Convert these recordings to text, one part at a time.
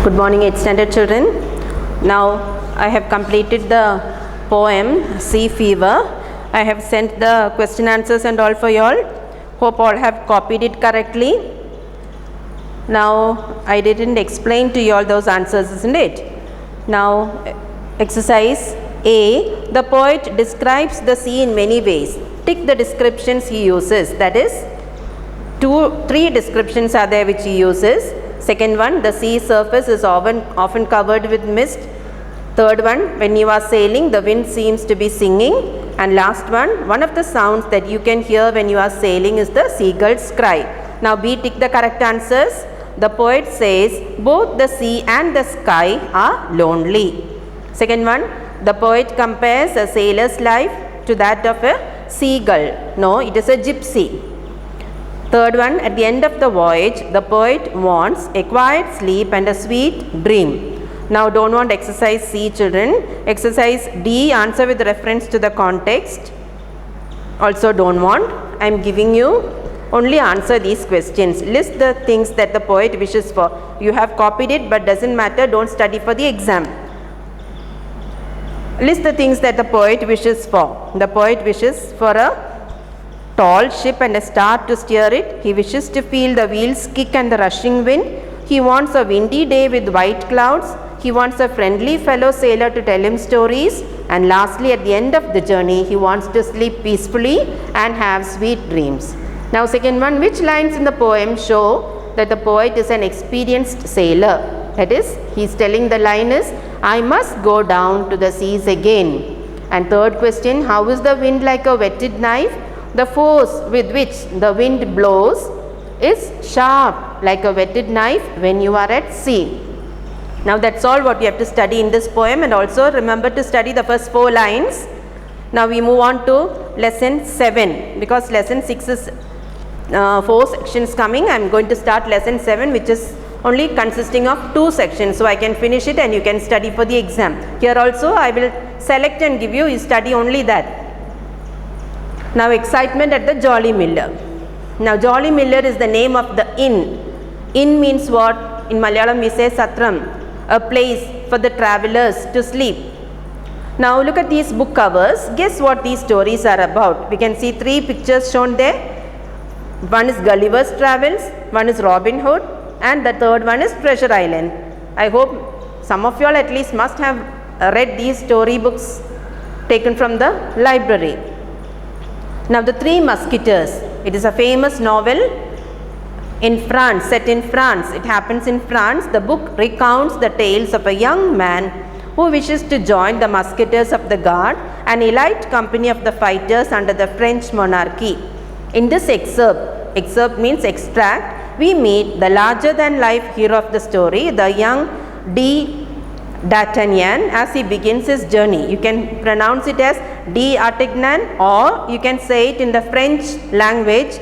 Good morning, 8th standard children. Now I have completed the poem Sea Fever. I have sent the question answers and all for you all. Hope all have copied it correctly. Now I didn't explain to you all those answers, isn't it? Now exercise A. The poet describes the sea in many ways. Tick the descriptions he uses. That is, three descriptions are there which he uses. Second one, the sea surface is often covered with mist. Third one, when you are sailing, the wind seems to be singing. And last one of the sounds that you can hear when you are sailing is the seagull's cry. Now B, tick the correct answers. The poet says, both the sea and the sky are lonely. Second one, the poet compares a sailor's life to that of a seagull. No, it is a gypsy. Third one, at the end of the voyage, the poet wants a quiet sleep and a sweet dream. Now don't want exercise C, children. Exercise D, answer with reference to the context. Also don't want. I am giving you only answer these questions. List the things that the poet wishes for. You have copied it, but doesn't matter. Don't study for the exam. List the things that the poet wishes for. The poet wishes for a tall ship and a star to steer it. He wishes to feel the wheels kick and the rushing wind. He wants a windy day with white clouds. He wants a friendly fellow sailor to tell him stories. And lastly, at the end of the journey, he wants to sleep peacefully and have sweet dreams. Now second one, which lines in the poem show that the poet is an experienced sailor? That is, he is telling the line is, I must go down to the seas again. And third question, how is the wind like a whetted knife? The force with which the wind blows is sharp like a whetted knife when you are at sea. Now that's all what you have to study in this poem, and also remember to study the first 4 lines. Now we move on to lesson 7, because lesson 6 is 4 sections coming. I am going to start lesson 7, which is only consisting of 2 sections, so I can finish it and you can study for the exam. Here also I will select and give you study only that. Now excitement at the Jolly Miller. Now Jolly Miller is the name of the inn. Inn means what? In Malayalam we say Satram, a place for the travelers to sleep. Now look at these book covers. Guess what these stories are about. We can see 3 pictures shown there. One is Gulliver's Travels, one is Robin Hood, and the third one is Treasure Island. I hope some of you all at least must have read these story books taken from the library. Now the Three Musketeers, it is a famous novel in France, set in France. It happens in France. The book recounts the tales of a young man who wishes to join the Musketeers of the Guard, an elite company of the fighters under the French monarchy. In this excerpt means extract, we meet the larger than life hero of the story, the young D'Artagnan, as he begins his journey. You can pronounce it as D'Artagnan, or you can say it in the French language.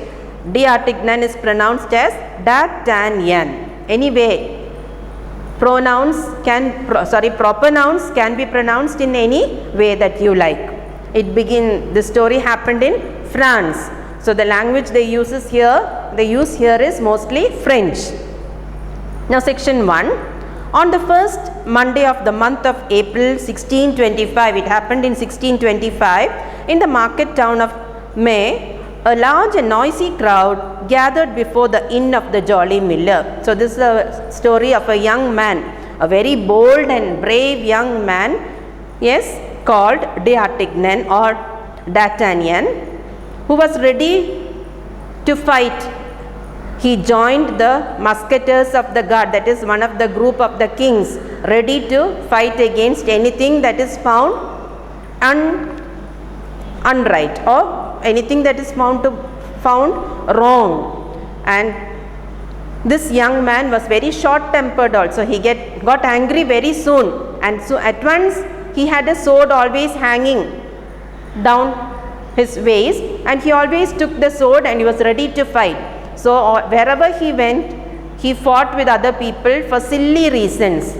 D'Artagnan is pronounced as D'Artagnan. Anyway, proper nouns can be pronounced in any way that you like. The story happened in France. So the language they use here is mostly French. Now section 1. On the first Monday of the month of April 1625, it happened in 1625, in the market town of May, a large and noisy crowd gathered before the inn of the Jolly Miller. So this is a story of a young man, a very bold and brave young man, yes, called D'Artagnan or D'Artagnan, who was ready to fight. He joined the Musketeers of the Guard, that is one of the group of the kings, ready to fight against anything that is found unright, or anything that is found wrong. And this young man was very short-tempered also. He got angry very soon, and so at once he had a sword always hanging down his waist, and he always took the sword and he was ready to fight. So wherever he went, he fought with other people for silly reasons.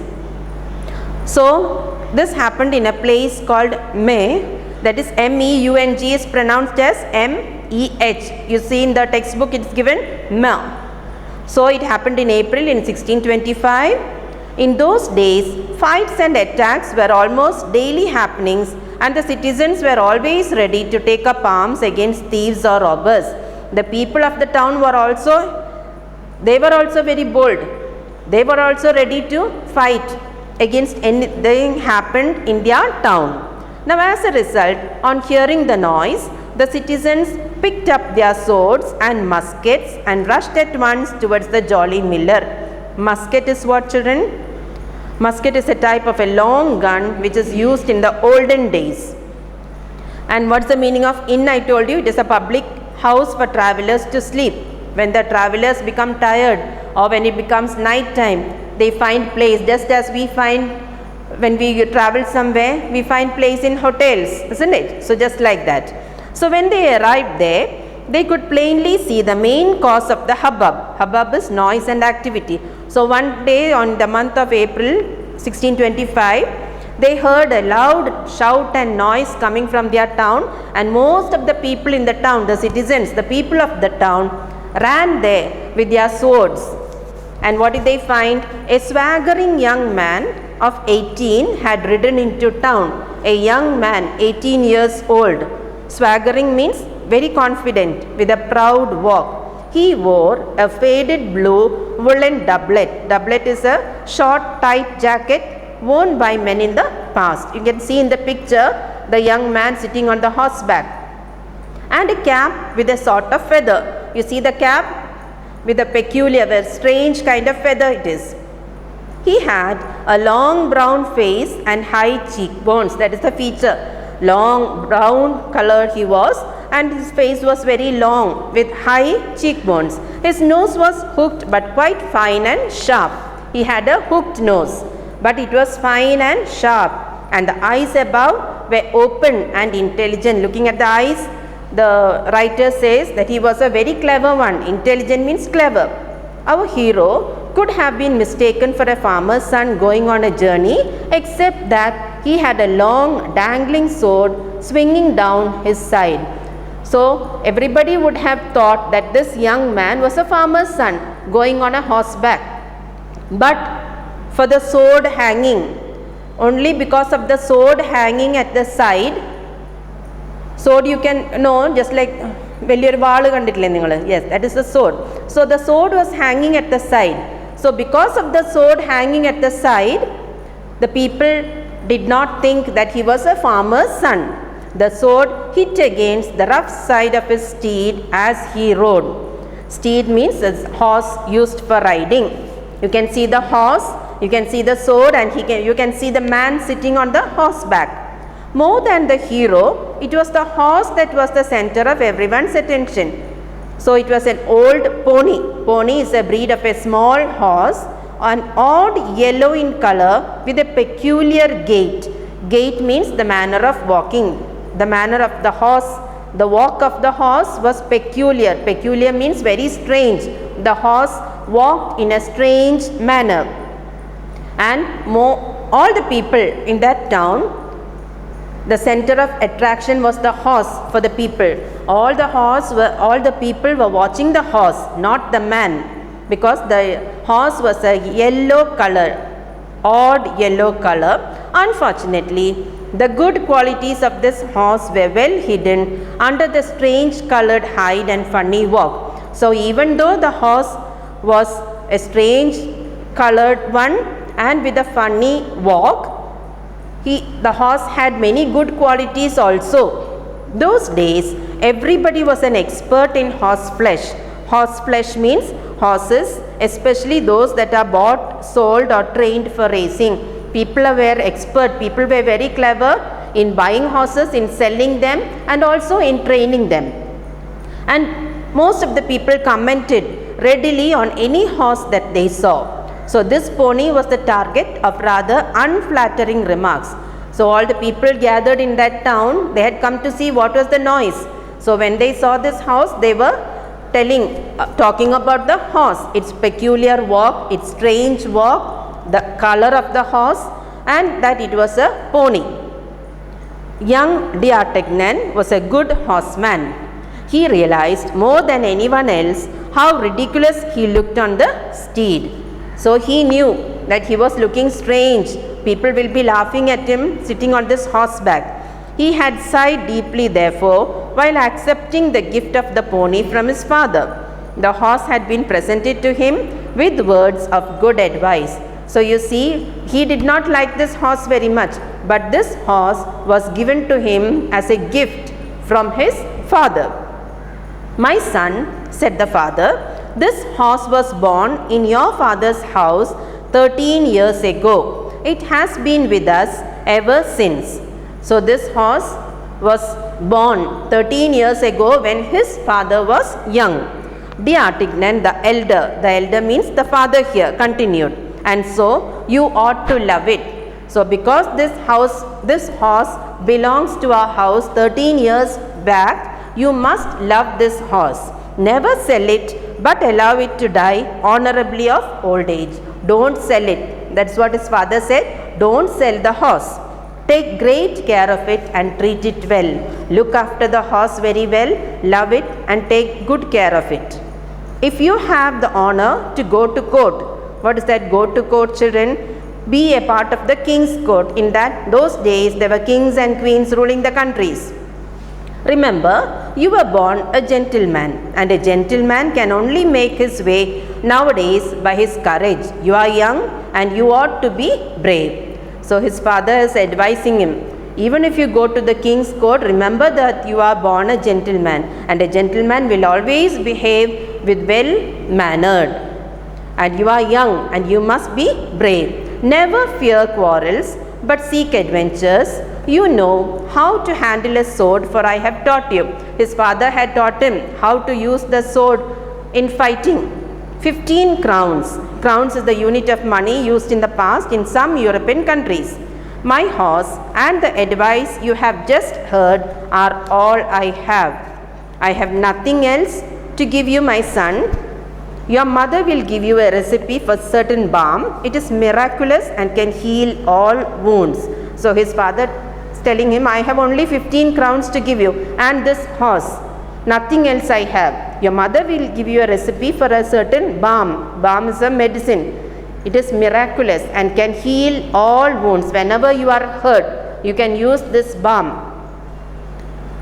So this happened in a place called May, that is M-E-U-N-G is pronounced as M-E-H. You see in the textbook it is given Ma. So it happened in April in 1625. In those days, fights and attacks were almost daily happenings, and the citizens were always ready to take up arms against thieves or robbers. The people of the town were also very bold. They were also ready to fight against anything happened in their town. Now, as a result, on hearing the noise, the citizens picked up their swords and muskets and rushed at once towards the jolly miller. Musket is what, children? Musket is a type of a long gun which is used in the olden days. And what's the meaning of inn? I told you, it is a public house for travelers to sleep. When the travelers become tired or when it becomes night time, they find place, just as we find when we travel somewhere, we find place in hotels, isn't it? So just like that. So when they arrived there, they could plainly see the main cause of the hubbub. Hubbub is noise and activity. So one day on the month of April 1625, they heard a loud shout and noise coming from their town, and most of the people in the town, the citizens, the people of the town, ran there with their swords. And what did they find? A swaggering young man of 18 had ridden into town. A young man, 18 years old. Swaggering means very confident, with a proud walk. He wore a faded blue woolen doublet. Doublet is a short tight jacket worn by men in the past. You can see in the picture the young man sitting on the horseback. And a cap with a sort of feather. You see the cap with a peculiar, very strange kind of feather it is. He had a long brown face and high cheekbones. That is the feature. Long brown color he was, and his face was very long with high cheekbones. His nose was hooked but quite fine and sharp. He had a hooked nose, but it was fine and sharp, and the eyes above were open and intelligent. Looking at the eyes, the writer says that he was a very clever one. Intelligent means clever. Our hero could have been mistaken for a farmer's son going on a journey, except that he had a long dangling sword swinging down his side. So everybody would have thought that this young man was a farmer's son going on a horseback. But for the sword hanging, only because of the sword hanging at the side, sword you can know, just like വലിയൊരു വാള് കണ്ടിട്ടില്ലേ നിങ്ങൾ? Yes, that is the sword. So the sword was hanging at the side. So because of the sword hanging at the side, the people did not think that he was a farmer's son. The sword hit against the rough side of his steed as he rode. Steed means a horse used for riding. You can see the horse, you can see the sword, and you can see the man sitting on the horseback. More than the hero, it was the horse that was the center of everyone's attention. So it was an old pony. Pony is a breed of a small horse, an odd yellow in color with a peculiar gait. Gait means the manner of walking. The manner of the horse, the walk of the horse was peculiar. Peculiar means very strange. The horse walked in a strange manner. And all the people in that town, the center of attraction was the horse for the people. All the people were watching the horse, not the man, because the horse was a yellow color, odd yellow color. Unfortunately, the good qualities of this horse were well hidden under the strange colored hide and funny walk. So even though the horse was a strange colored one and with a funny walk, the horse had many good qualities also. Those days, everybody was an expert in horse flesh. Horse flesh means horses, especially those that are bought, sold or trained for racing. People were expert, people were very clever in buying horses, in selling them, and also in training them. And most of the people commented readily on any horse that they saw. So this pony was the target of rather unflattering remarks. So all the people gathered in that town, they had come to see what was the noise. So when they saw this horse, they were talking about the horse, its peculiar walk, its strange walk, the color of the horse, and that it was a pony. Young D'Artagnan was a good horseman. He realized more than anyone else how ridiculous he looked on the steed. So he knew that he was looking strange. People will be laughing at him sitting on this horseback. He had sighed deeply, therefore, while accepting the gift of the pony from his father. The horse had been presented to him with words of good advice. So you see, he did not like this horse very much, but this horse was given to him as a gift from his father. "My son," said the father, "this horse was born in your father's house 13 years ago. It has been with us ever since." So this horse was born 13 years ago when his father was young. D'Artagnan, the elder means the father here, continued, "And so you ought to love it. So because this horse belongs to our house 13 years back, you must love this horse. Never sell it, but allow it to die honorably of old age." Don't sell it. That's what his father said. Don't sell the horse. Take great care of it and treat it well. Look after the horse very well, love it and take good care of it. If you have the honor to go to court, what is that go to court, children? Be a part of the king's court. In those days there were kings and queens ruling the countries. Remember, you were born a gentleman, and a gentleman can only make his way nowadays by his courage. You are young and you ought to be brave. So his father is advising him, even if you go to the king's court, remember that you are born a gentleman, and a gentleman will always behave with well mannered. And you are young and you must be brave. Never fear quarrels, but seek adventures. You know how to handle a sword, for I have taught you. His father had taught him how to use the sword in fighting. 15 crowns. Crowns is the unit of money used in the past in some European countries. My horse and the advice you have just heard are all I have. I have nothing else to give you, my son. Your mother will give you a recipe for certain balm. It is miraculous and can heal all wounds. So his father is telling him, I have only 15 crowns to give you and this horse. Nothing else I have. Your mother will give you a recipe for a certain balm. Balm is a medicine. It is miraculous and can heal all wounds. Whenever you are hurt, you can use this balm.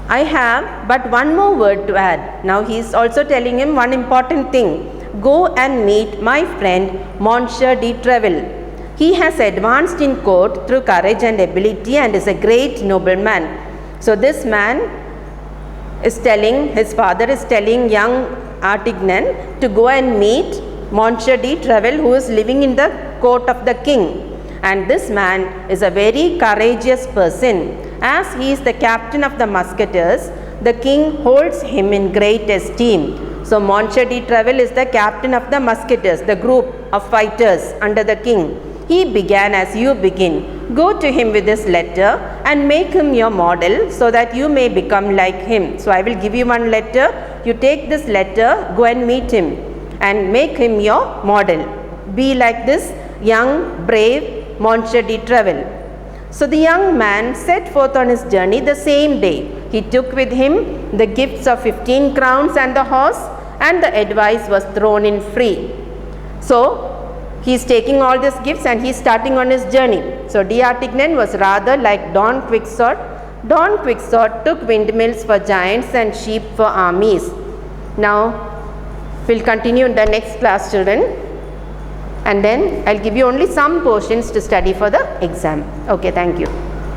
I have but one more word to add. Now he is also telling him one important thing. Go and meet my friend Monsieur de Treville. He has advanced in court through courage and ability and is a great nobleman. So this man is telling, his father is telling young Artagnan to go and meet Monsieur de Treville, who is living in the court of the king. And this man is a very courageous person. As he is the captain of the Musketeers, the king holds him in great esteem. So Monsieur de Treville is the captain of the Musketeers, the group of fighters under the king. He began as you begin. Go to him with this letter and make him your model so that you may become like him. So I will give you one letter. You take this letter, go and meet him and make him your model. Be like this young, brave Monsieur de Treville. So the young man set forth on his journey the same day. He took with him the gifts of 15 crowns and the horse, and the advice was thrown in free. So he is taking all these gifts and he is starting on his journey. So D'Artagnan was rather like Don Quixote. Don Quixote took windmills for giants and sheep for armies. Now we'll continue in the next class, children. And then I'll give you only some portions to study for the exam. Okay, thank you.